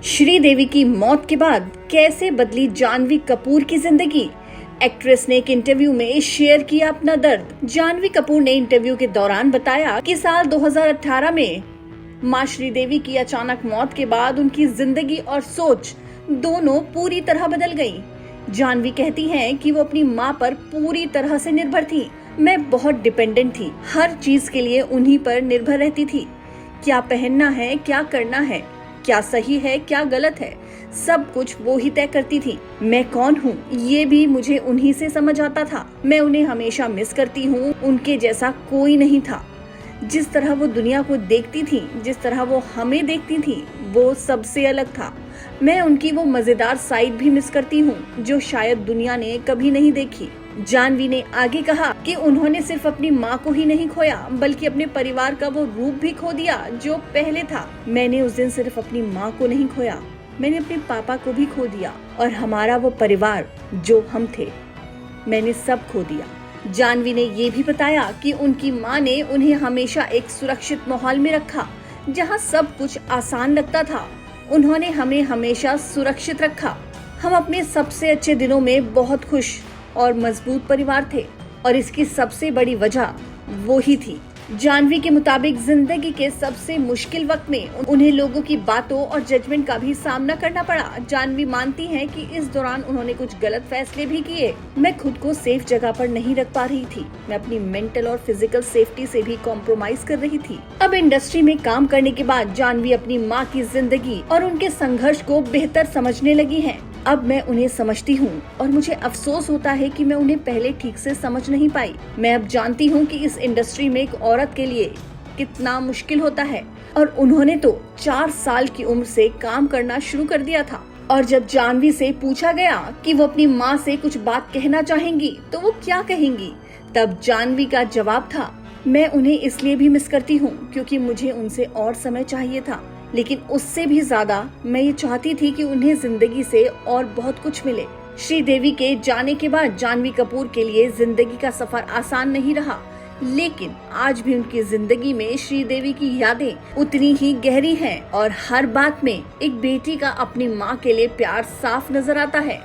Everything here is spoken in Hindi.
श्रीदेवी की मौत के बाद कैसे बदली जानवी कपूर की जिंदगी। एक्ट्रेस ने एक इंटरव्यू में शेयर किया अपना दर्द। जानवी कपूर ने इंटरव्यू के दौरान बताया कि साल 2018 में मां श्रीदेवी की अचानक मौत के बाद उनकी जिंदगी और सोच दोनों पूरी तरह बदल गई। जानवी कहती हैं कि वो अपनी मां पर पूरी तरह से निर्भर थी। मैं बहुत डिपेंडेंट थी, हर चीज के लिए उन्हीं पर निर्भर रहती थी। क्या पहनना है, क्या करना है, क्या सही है, क्या गलत है, सब कुछ वो ही तय करती थी। मैं कौन हूँ ये भी मुझे उन्हीं से समझ आता था। मैं उन्हें हमेशा मिस करती हूँ। उनके जैसा कोई नहीं था। जिस तरह वो दुनिया को देखती थी, जिस तरह वो हमें देखती थी, वो सबसे अलग था। मैं उनकी वो मजेदार साइड भी मिस करती हूँ जो शायद दुनिया ने कभी नहीं देखी। जानवी ने आगे कहा कि उन्होंने सिर्फ अपनी माँ को ही नहीं खोया बल्कि अपने परिवार का वो रूप भी खो दिया जो पहले था। मैंने उस दिन सिर्फ अपनी माँ को नहीं खोया, मैंने अपने पापा को भी खो दिया और हमारा वो परिवार जो हम थे, मैंने सब खो दिया। जानवी ने ये भी बताया कि उनकी माँ ने उन्हें हमेशा एक सुरक्षित माहौल में रखा जहाँ सब कुछ आसान लगता था। उन्होंने हमें हमेशा सुरक्षित रखा। हम अपने सबसे अच्छे दिनों में बहुत खुश और मजबूत परिवार थे और इसकी सबसे बड़ी वजह वो ही थी। जानवी के मुताबिक जिंदगी के सबसे मुश्किल वक्त में उन्हें लोगों की बातों और जजमेंट का भी सामना करना पड़ा। जानवी मानती हैं कि इस दौरान उन्होंने कुछ गलत फैसले भी किए। मैं खुद को सेफ जगह पर नहीं रख पा रही थी। मैं अपनी मेंटल और फिजिकल सेफ्टी से भी कॉम्प्रोमाइज कर रही थी। अब इंडस्ट्री में काम करने के बाद जानवी अपनी माँ की जिंदगी और उनके संघर्ष को बेहतर समझने लगी है। अब मैं उन्हें समझती हूँ और मुझे अफसोस होता है कि मैं उन्हें पहले ठीक से समझ नहीं पाई। मैं अब जानती हूँ कि इस इंडस्ट्री में एक औरत के लिए कितना मुश्किल होता है और उन्होंने तो 4 साल की उम्र से काम करना शुरू कर दिया था। और जब जानवी से पूछा गया कि वो अपनी माँ से कुछ बात कहना चाहेंगी तो वो क्या कहेंगी, तब जानवी का जवाब था, मैं उन्हें इसलिए भी मिस करती हूँ क्योंकि मुझे उनसे और समय चाहिए था, लेकिन उससे भी ज्यादा मैं ये चाहती थी कि उन्हें जिंदगी से और बहुत कुछ मिले। श्रीदेवी के जाने के बाद जानवी कपूर के लिए जिंदगी का सफर आसान नहीं रहा, लेकिन आज भी उनकी जिंदगी में श्रीदेवी की यादें उतनी ही गहरी हैं और हर बात में एक बेटी का अपनी माँ के लिए प्यार साफ नजर आता है।